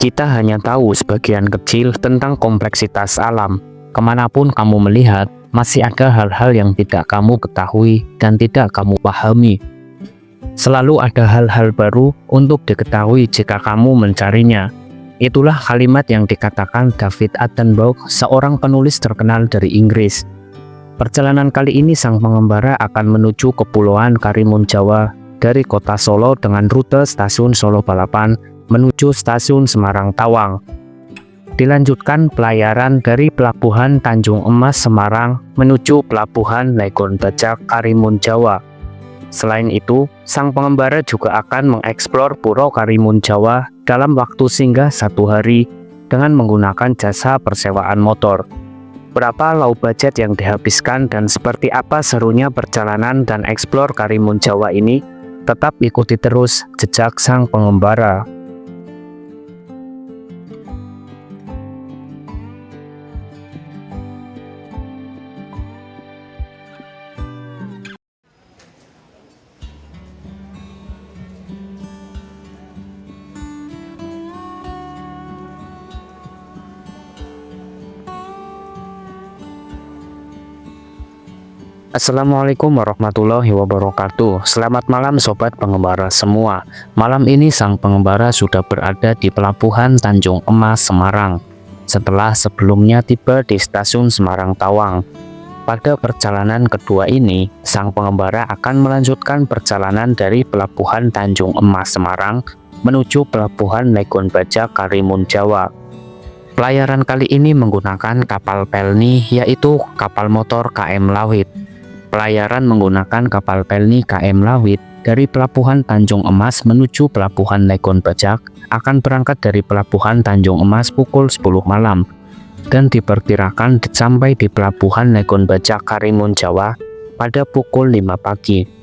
Kita hanya tahu sebagian kecil tentang kompleksitas alam. Kemanapun kamu melihat, masih ada hal-hal yang tidak kamu ketahui dan tidak kamu pahami. Selalu ada hal-hal baru untuk diketahui jika kamu mencarinya. Itulah kalimat yang dikatakan David Attenborough, seorang penulis terkenal dari Inggris. Perjalanan kali ini sang pengembara akan menuju Kepulauan Karimun Jawa dari kota Solo dengan rute stasiun Solo Balapan menuju stasiun Semarang Tawang. Dilanjutkan pelayaran dari Pelabuhan Tanjung Emas Semarang menuju Pelabuhan Legon Bajak Karimun Jawa. Selain itu, sang pengembara juga akan mengeksplor Puro Karimun Jawa dalam waktu singgah 1 hari dengan menggunakan jasa persewaan motor. Berapa low budget yang dihabiskan dan seperti apa serunya perjalanan dan eksplor Karimun Jawa ini? Tetap ikuti terus jejak sang pengembara. Assalamualaikum warahmatullahi wabarakatuh. Selamat malam sobat pengembara semua. Malam ini sang pengembara sudah berada di Pelabuhan Tanjung Emas Semarang setelah sebelumnya tiba di stasiun Semarang Tawang. Pada perjalanan kedua ini, sang pengembara akan melanjutkan perjalanan dari Pelabuhan Tanjung Emas Semarang menuju Pelabuhan Legon Bajak Karimun Jawa. Pelayaran kali ini menggunakan kapal pelni, yaitu kapal motor KM Lawit. Pelayaran menggunakan kapal pelni KM Lawit dari Pelabuhan Tanjung Emas menuju Pelabuhan Legon Bajak akan berangkat dari Pelabuhan Tanjung Emas pukul 10 malam dan diperkirakan sampai di Pelabuhan Legon Bajak Karimun Jawa pada pukul 5 pagi.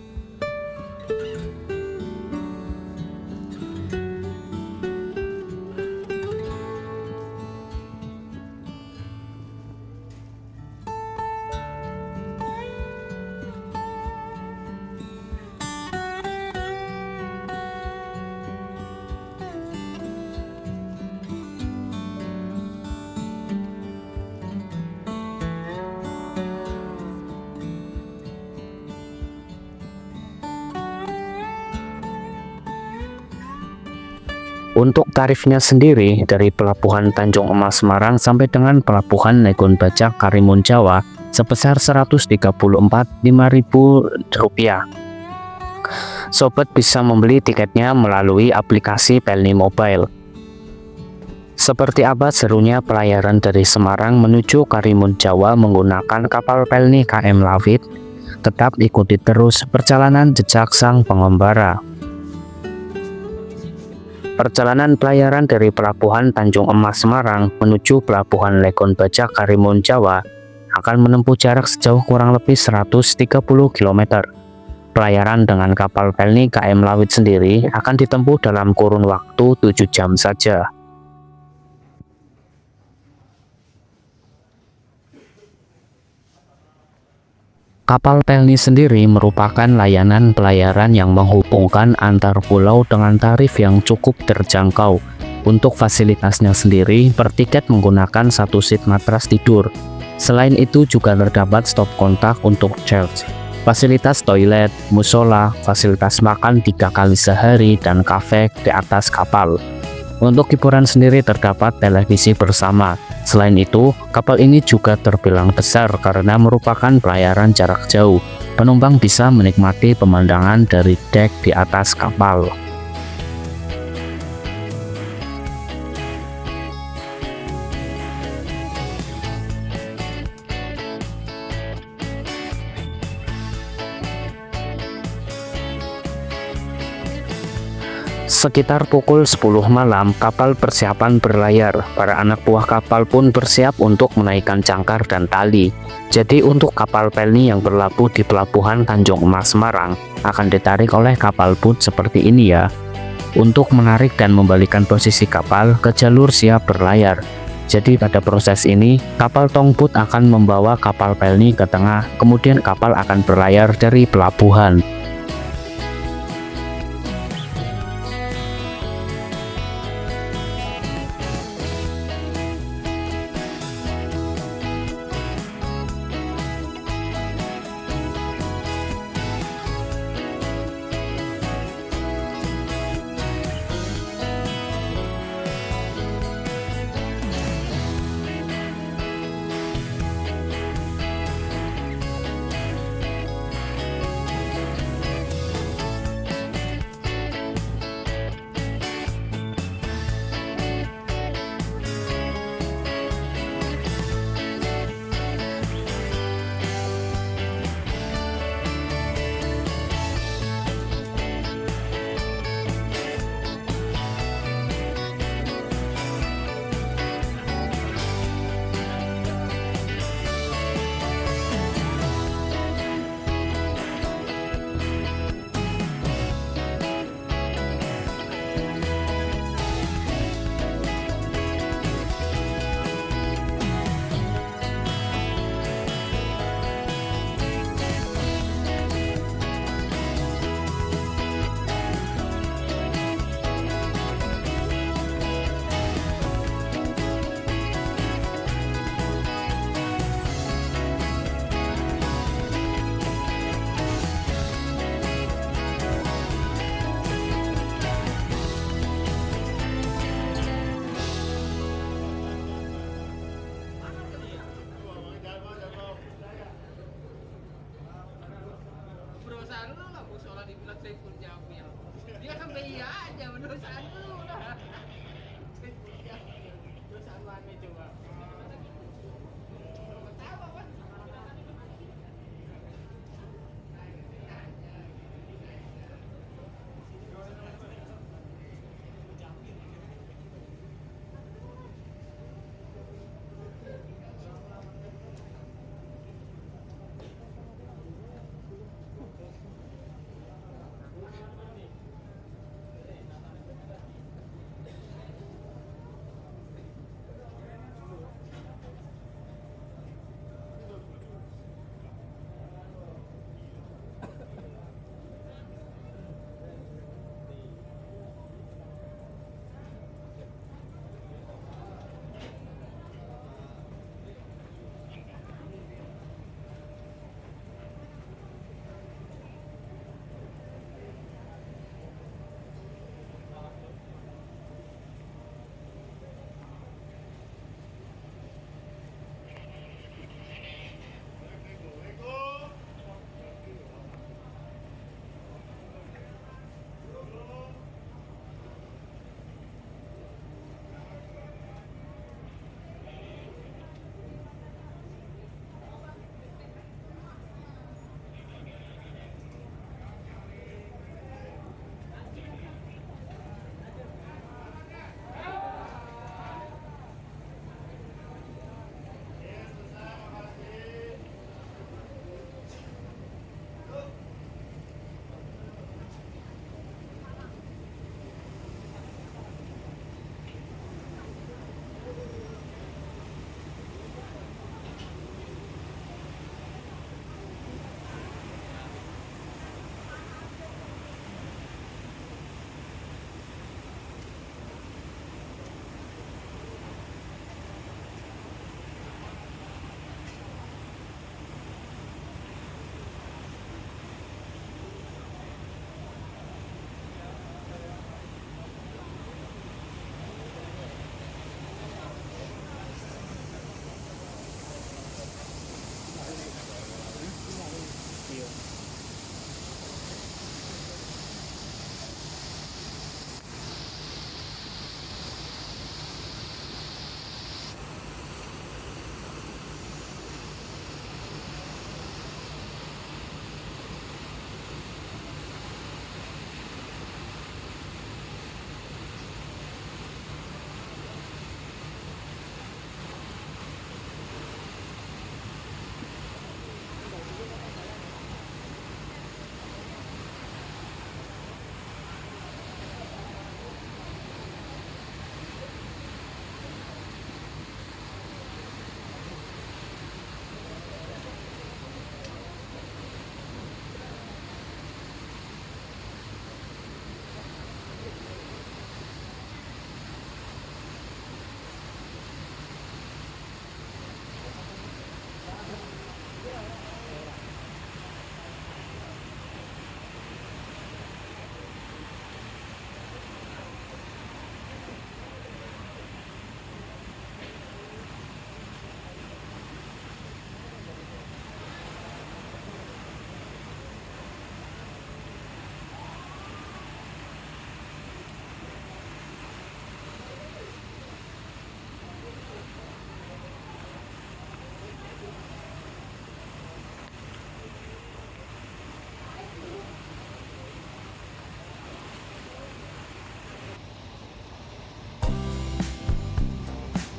Untuk tarifnya sendiri, dari Pelabuhan Tanjung Emas Semarang sampai dengan Pelabuhan Legon Bajak Karimun Jawa sebesar Rp134.500. Sobat bisa membeli tiketnya melalui aplikasi Pelni Mobile. Seperti apa serunya pelayaran dari Semarang menuju Karimun Jawa menggunakan kapal pelni KM Lawit? Tetap ikuti terus perjalanan jejak sang pengembara. Perjalanan pelayaran dari Pelabuhan Tanjung Emas Semarang menuju Pelabuhan Legon Bajak Karimun Jawa akan menempuh jarak sejauh kurang lebih 130 km. Pelayaran dengan kapal pelni KM Lawit sendiri akan ditempuh dalam kurun waktu 7 jam saja. Kapal pelni sendiri merupakan layanan pelayaran yang menghubungkan antar pulau dengan tarif yang cukup terjangkau. Untuk fasilitasnya sendiri, per tiket menggunakan 1 seat matras tidur. Selain itu juga terdapat stop kontak untuk charge, fasilitas toilet, musola, fasilitas makan 3 kali sehari, dan kafe di atas kapal. Untuk hiburan sendiri terdapat televisi bersama. Selain itu, kapal ini juga terbilang besar karena merupakan pelayaran jarak jauh. Penumpang bisa menikmati pemandangan dari dek di atas kapal. Sekitar pukul 10 malam, kapal persiapan berlayar. Para anak buah kapal pun bersiap untuk menaikkan cangkar dan tali. Jadi untuk kapal pelni yang berlabuh di Pelabuhan Tanjung Emas Semarang akan ditarik oleh kapal boot seperti ini ya. Untuk menarik dan membalikan posisi kapal ke jalur siap berlayar. Jadi pada proses ini, kapal tongboat akan membawa kapal pelni ke tengah, kemudian kapal akan berlayar dari pelabuhan. dibilang Saiful Jamil. Dia kan iya aja dosaan lu lah. Saiful Jamil. Dosaan mana coba? Ketawa kan?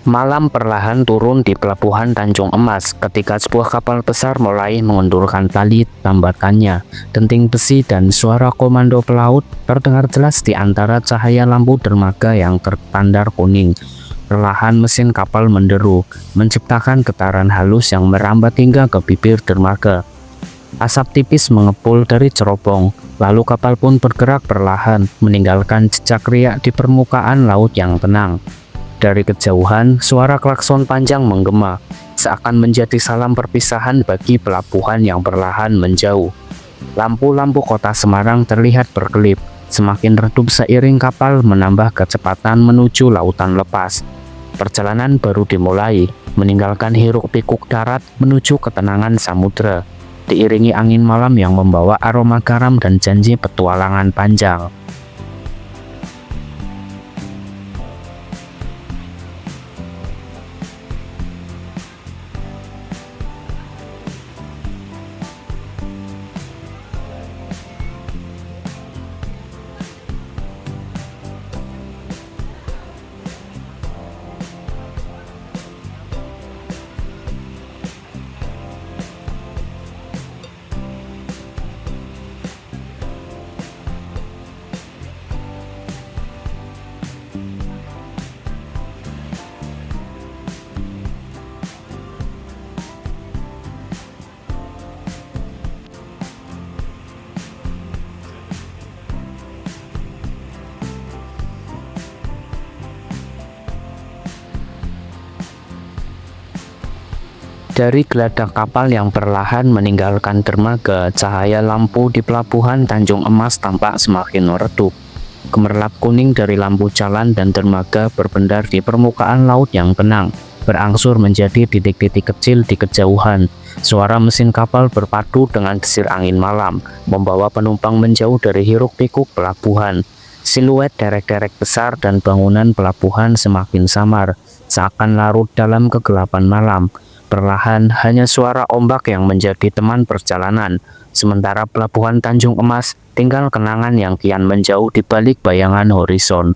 Malam perlahan turun di pelabuhan Tanjung Emas ketika sebuah kapal besar mulai mengendurkan tali tambakannya. Denting besi dan suara komando pelaut terdengar jelas di antara cahaya lampu dermaga yang tertandar kuning. Perlahan mesin kapal menderu, menciptakan getaran halus yang merambat hingga ke bibir dermaga. Asap tipis mengepul dari cerobong, lalu kapal pun bergerak perlahan, meninggalkan jejak riak di permukaan laut yang tenang. Dari kejauhan, suara klakson panjang menggema, seakan menjadi salam perpisahan bagi pelabuhan yang perlahan menjauh. Lampu-lampu kota Semarang terlihat berkelip, semakin redup seiring kapal menambah kecepatan menuju lautan lepas. Perjalanan baru dimulai, meninggalkan hiruk-pikuk darat menuju ketenangan samudera. diiringi angin malam yang membawa aroma garam dan janji petualangan panjang. Dari geladak kapal yang perlahan meninggalkan dermaga, cahaya lampu di pelabuhan Tanjung Emas tampak semakin meredup. Gemerlap kuning dari lampu jalan dan dermaga berbendar di permukaan laut yang tenang, berangsur menjadi titik-titik kecil di kejauhan. Suara mesin kapal berpadu dengan desir angin malam, membawa penumpang menjauh dari hiruk-pikuk pelabuhan. Siluet derek-derek besar dan bangunan pelabuhan semakin samar, seakan larut dalam kegelapan malam. Perlahan hanya suara ombak yang menjadi teman perjalanan, sementara pelabuhan Tanjung Emas tinggal kenangan yang kian menjauh di balik bayangan horizon.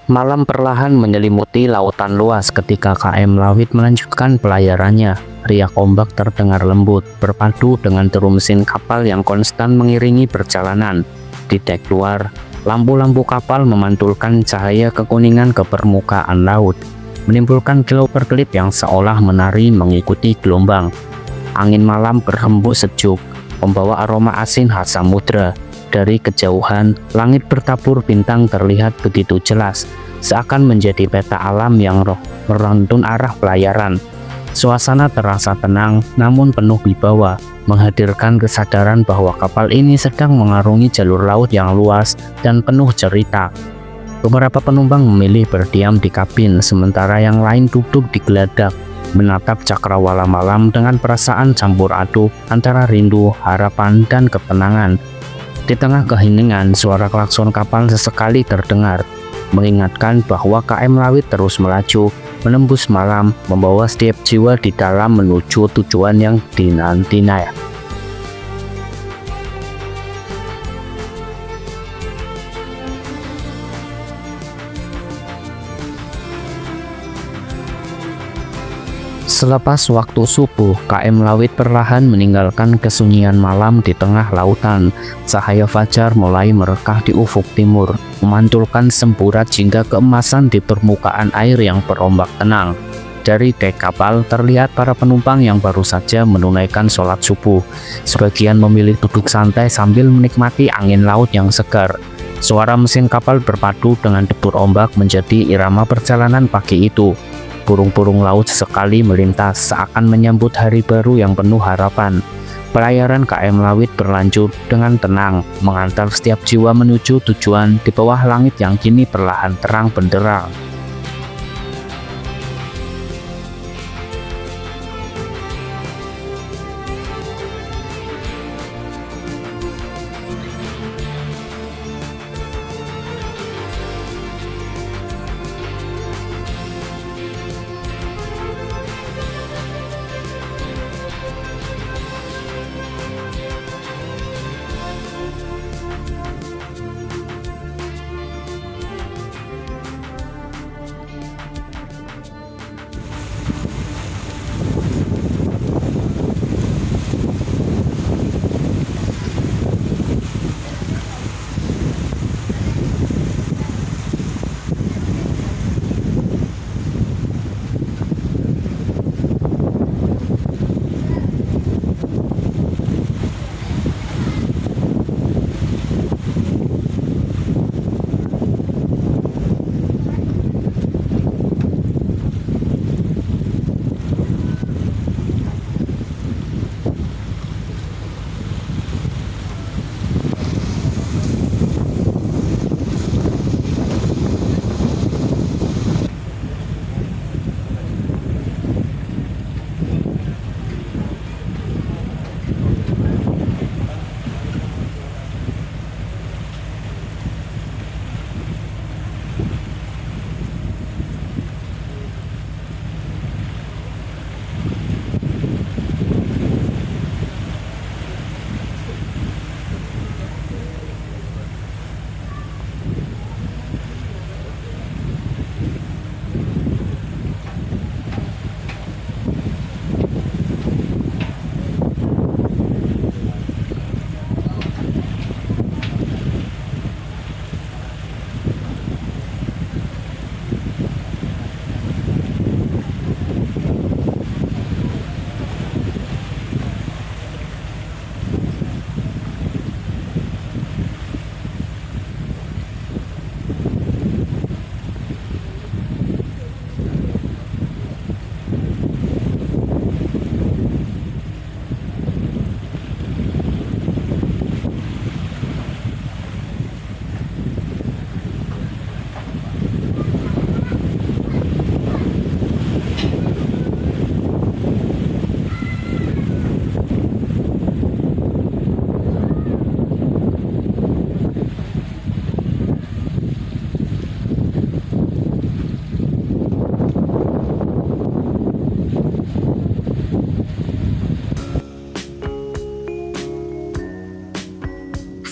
Malam perlahan menyelimuti lautan luas ketika KM Lawit melanjutkan pelayarannya. Riak ombak terdengar lembut, berpadu dengan deru mesin kapal yang konstan mengiringi perjalanan. Di dek luar, lampu-lampu kapal memantulkan cahaya kekuningan ke permukaan laut, menimbulkan kilau berkelip yang seolah menari mengikuti gelombang. Angin malam berhembus sejuk, membawa aroma asin khas samudra. Dari kejauhan, langit bertabur bintang terlihat begitu jelas, seakan menjadi peta alam yang menuntun arah pelayaran. Suasana terasa tenang, namun penuh wibawa, menghadirkan kesadaran bahwa kapal ini sedang mengarungi jalur laut yang luas dan penuh cerita. Beberapa penumpang memilih berdiam di kabin, sementara yang lain duduk di geladak, menatap cakrawala malam dengan perasaan campur aduk antara rindu, harapan, dan ketenangan. Di tengah keheningan, suara klakson kapal sesekali terdengar, mengingatkan bahwa KM Lawit terus melaju, menembus malam, membawa setiap jiwa di dalam menuju tujuan yang dinantinya. Selepas waktu subuh, KM Lawit perlahan meninggalkan kesunyian malam di tengah lautan. Cahaya fajar mulai merekah di ufuk timur, memantulkan semburat hingga keemasan di permukaan air yang berombak tenang. Dari dek kapal terlihat para penumpang yang baru saja menunaikan sholat subuh. Sebagian memilih duduk santai sambil menikmati angin laut yang segar. Suara mesin kapal berpadu dengan debur ombak menjadi irama perjalanan pagi itu. Burung-burung laut sesekali melintas seakan menyambut hari baru yang penuh harapan. Pelayaran KM Lawit berlanjut dengan tenang, mengantar setiap jiwa menuju tujuan di bawah langit yang kini perlahan terang benderang.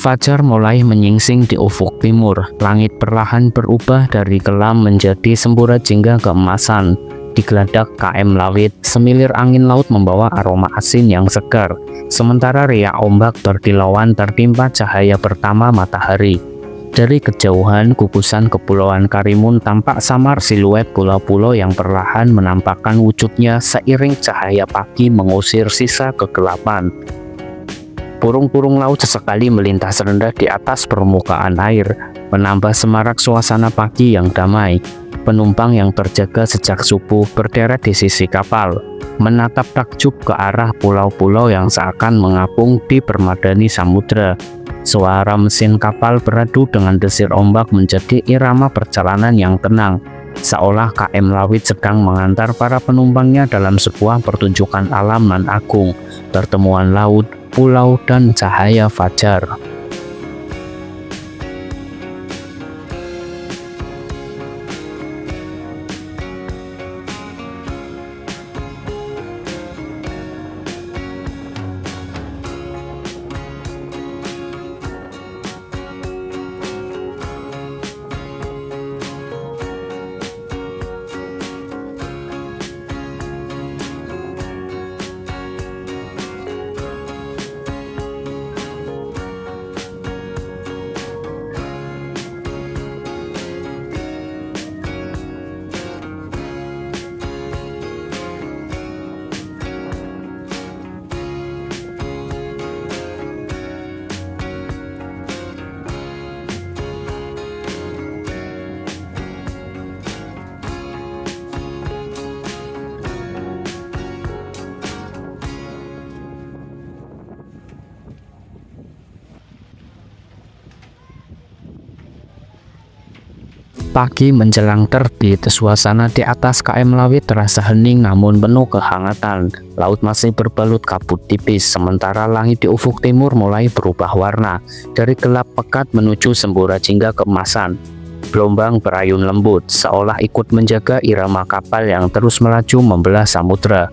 Fajar mulai menyingsing di ufuk timur. Langit perlahan berubah dari kelam menjadi semburat hingga keemasan. Di geladak KM Lawit, semilir angin laut membawa aroma asin yang segar. Sementara riak ombak berdilauan tertimpa cahaya pertama matahari. Dari kejauhan, gugusan kepulauan Karimun tampak samar siluet pulau-pulau yang perlahan menampakkan wujudnya seiring cahaya pagi mengusir sisa kegelapan. Burung-burung laut sesekali melintas rendah di atas permukaan air, menambah semarak suasana pagi yang damai. Penumpang yang berjaga sejak subuh berderet di sisi kapal, menatap takjub ke arah pulau-pulau yang seakan mengapung di permadani samudra. Suara mesin kapal beradu dengan desir ombak menjadi irama perjalanan yang tenang, seolah KM Lawit sedang mengantar para penumpangnya dalam sebuah pertunjukan alam nan agung, pertemuan laut, pulau, dan cahaya fajar. Pagi menjelang terbit, suasana di atas KM Lawit terasa hening namun penuh kehangatan. Laut masih berbalut kabut tipis, sementara langit di ufuk timur mulai berubah warna, dari gelap pekat menuju sembura jingga keemasan. Gelombang berayun lembut, seolah ikut menjaga irama kapal yang terus melaju membelah samudera.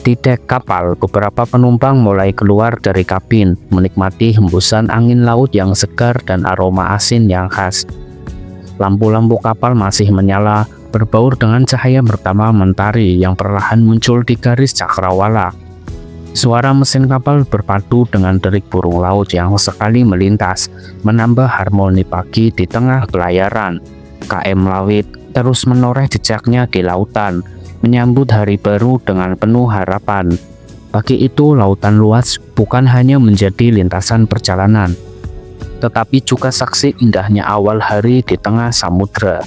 Di dek kapal, beberapa penumpang mulai keluar dari kabin, menikmati hembusan angin laut yang segar dan aroma asin yang khas. Lampu-lampu kapal masih menyala, berbaur dengan cahaya pertama mentari yang perlahan muncul di garis cakrawala. Suara mesin kapal berpadu dengan derik burung laut yang sekali melintas, menambah harmoni pagi di tengah pelayaran. KM Lawit terus menoreh jejaknya di lautan, menyambut hari baru dengan penuh harapan. Pagi itu, lautan luas bukan hanya menjadi lintasan perjalanan, tetapi juga saksi indahnya awal hari di tengah samudera.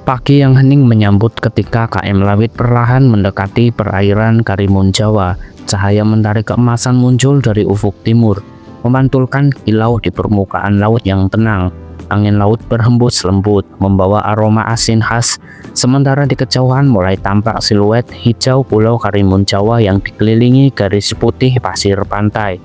Pagi yang hening menyambut ketika KM Lawit perlahan mendekati perairan Karimun Jawa. Cahaya mentari keemasan muncul dari ufuk timur, memantulkan kilau di permukaan laut yang tenang. Angin laut berhembus lembut, membawa aroma asin khas, sementara di kejauhan mulai tampak siluet hijau pulau Karimun Jawa yang dikelilingi garis putih pasir pantai.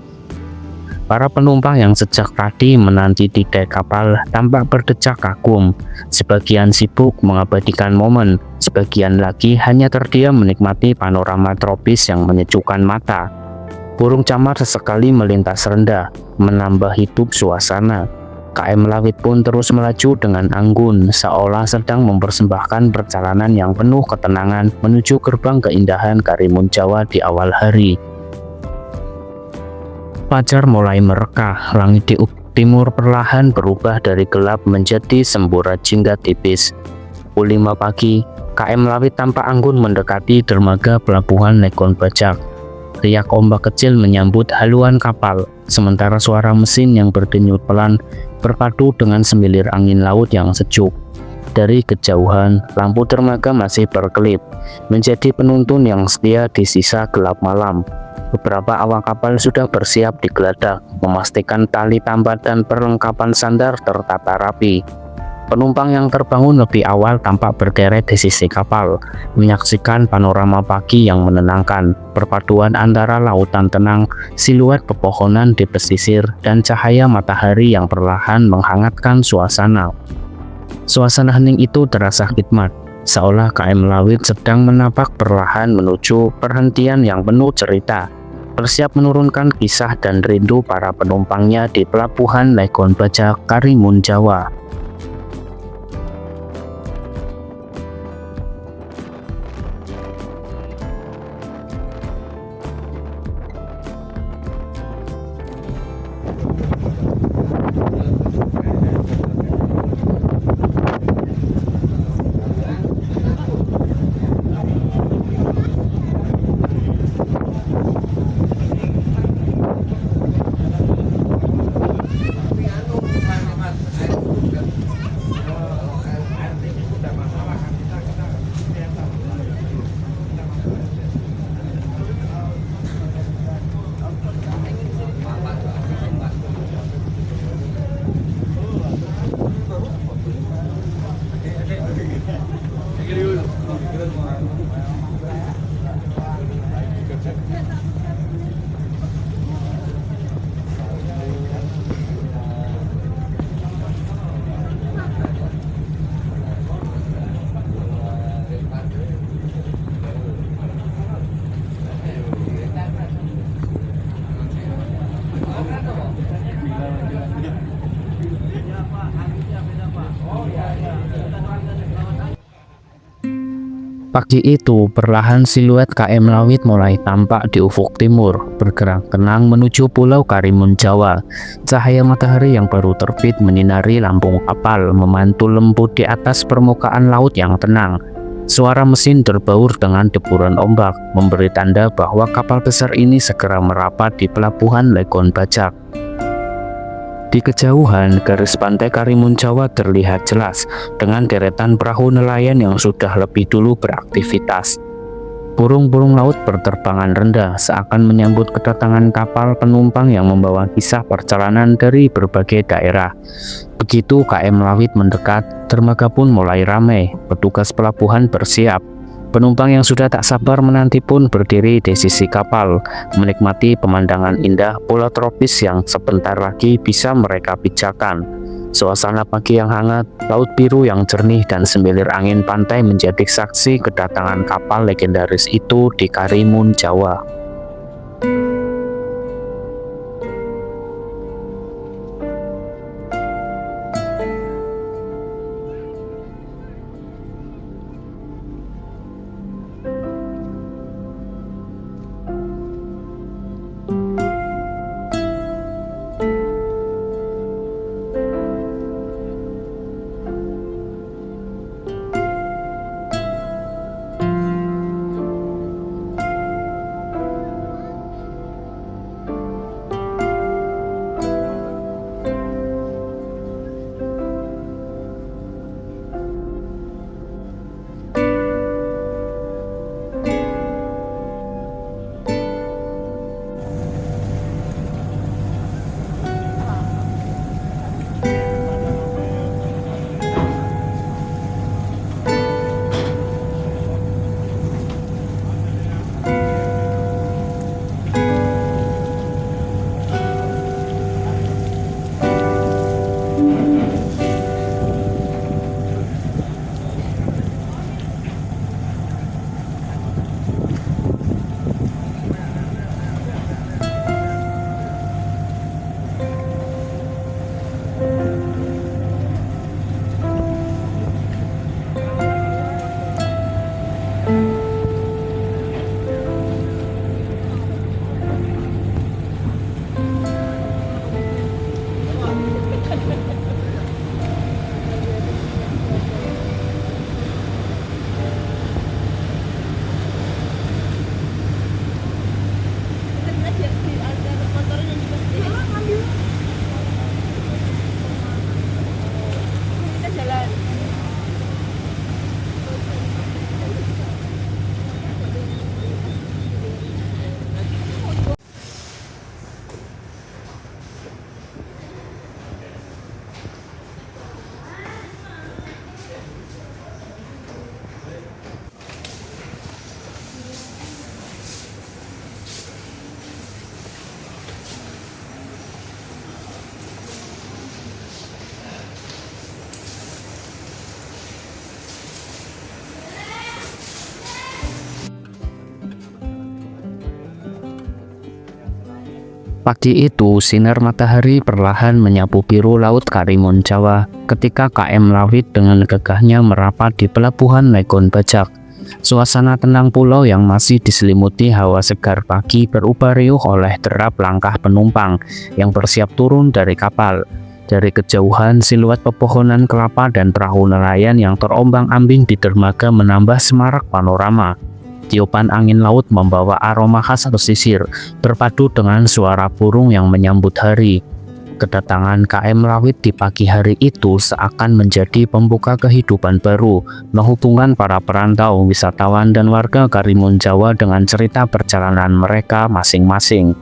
Para penumpang yang sejak tadi menanti di dek kapal tampak berdecak kagum. Sebagian sibuk mengabadikan momen, sebagian lagi hanya terdiam menikmati panorama tropis yang menyejukkan mata. Burung camar sesekali melintas rendah, menambah hidup suasana. KM Lawit pun terus melaju dengan anggun, seolah sedang mempersembahkan perjalanan yang penuh ketenangan menuju gerbang keindahan Karimun Jawa di awal hari. Fajar mulai merekah, langit di ufuk timur perlahan berubah dari gelap menjadi semburat jingga tipis. Pukul 5 pagi, KM Lawit tampak anggun mendekati dermaga pelabuhan Legon Bajak. Riak ombak kecil menyambut haluan kapal, sementara suara mesin yang berdenyut pelan berpadu dengan semilir angin laut yang sejuk. Dari kejauhan, lampu dermaga masih berkelip, menjadi penuntun yang setia di sisa gelap malam. Beberapa awak kapal sudah bersiap di geladak, memastikan tali tambat dan perlengkapan sandar tertata rapi. Penumpang yang terbangun lebih awal tampak berderet di sisi kapal, menyaksikan panorama pagi yang menenangkan, perpaduan antara lautan tenang, siluet pepohonan di pesisir, dan cahaya matahari yang perlahan menghangatkan suasana. Suasana hening itu terasa khidmat, seolah KM Lawit sedang menapak perlahan menuju perhentian yang penuh cerita, bersiap menurunkan kisah dan rindu para penumpangnya di pelabuhan Legon Bajak, Karimun Jawa. Pagi itu, perlahan siluet KM Lawit mulai tampak di ufuk timur, bergerak tenang menuju Pulau Karimun Jawa. Cahaya matahari yang baru terbit menyinari lambung kapal, memantul lembut di atas permukaan laut yang tenang. Suara mesin terbaur dengan deburan ombak, memberi tanda bahwa kapal besar ini segera merapat di pelabuhan Legon Bajak. Di kejauhan, garis pantai Karimun Jawa terlihat jelas dengan deretan perahu nelayan yang sudah lebih dulu beraktivitas. Burung-burung laut berterbangan rendah seakan menyambut kedatangan kapal penumpang yang membawa kisah perjalanan dari berbagai daerah. Begitu KM Lawit mendekat, dermaga pun mulai ramai, petugas pelabuhan bersiap. Penumpang yang sudah tak sabar menanti pun berdiri di sisi kapal, menikmati pemandangan indah pulau tropis yang sebentar lagi bisa mereka pijakan. Suasana pagi yang hangat, laut biru yang jernih, dan semilir angin pantai menjadi saksi kedatangan kapal legendaris itu di Karimun Jawa. Pagi itu, sinar matahari perlahan menyapu biru laut Karimun Jawa ketika KM Lawit dengan gagahnya merapat di pelabuhan Legon Bajak. Suasana tenang pulau yang masih diselimuti hawa segar pagi berubah riuh oleh derap langkah penumpang yang bersiap turun dari kapal. Dari kejauhan, siluet pepohonan kelapa dan perahu nelayan yang terombang-ambing di dermaga menambah semarak panorama. Tiupan angin laut membawa aroma khas pesisir, berpadu dengan suara burung yang menyambut hari. Kedatangan KM Lawit di pagi hari itu seakan menjadi pembuka kehidupan baru, menghubungkan para perantau, wisatawan, dan warga Karimun Jawa dengan cerita perjalanan mereka masing-masing.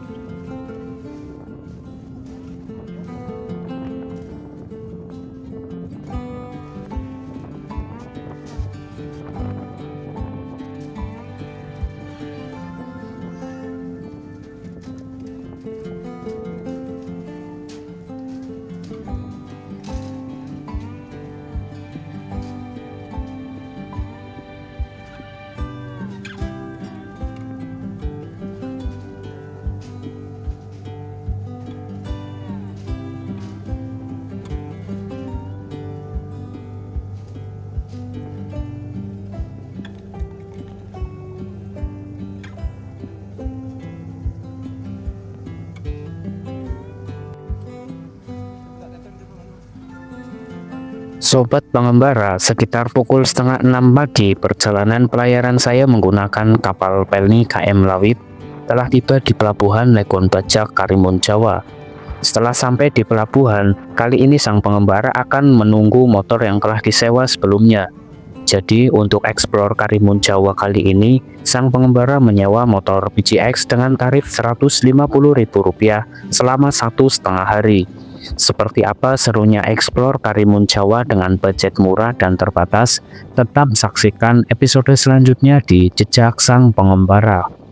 Sobat pengembara, sekitar pukul setengah 6 pagi, perjalanan pelayaran saya menggunakan kapal Pelni KM Lawit telah tiba di pelabuhan Legon Bajak, Karimun Jawa. Setelah sampai di pelabuhan, kali ini sang pengembara akan menunggu motor yang telah disewa sebelumnya. Jadi untuk eksplor Karimun Jawa kali ini, sang pengembara menyewa motor PGX dengan tarif Rp150.000 selama 1,5 hari. Seperti apa serunya eksplor Karimun Jawa dengan budget murah dan terbatas? Tetap saksikan episode selanjutnya di Jejak Sang Pengembara.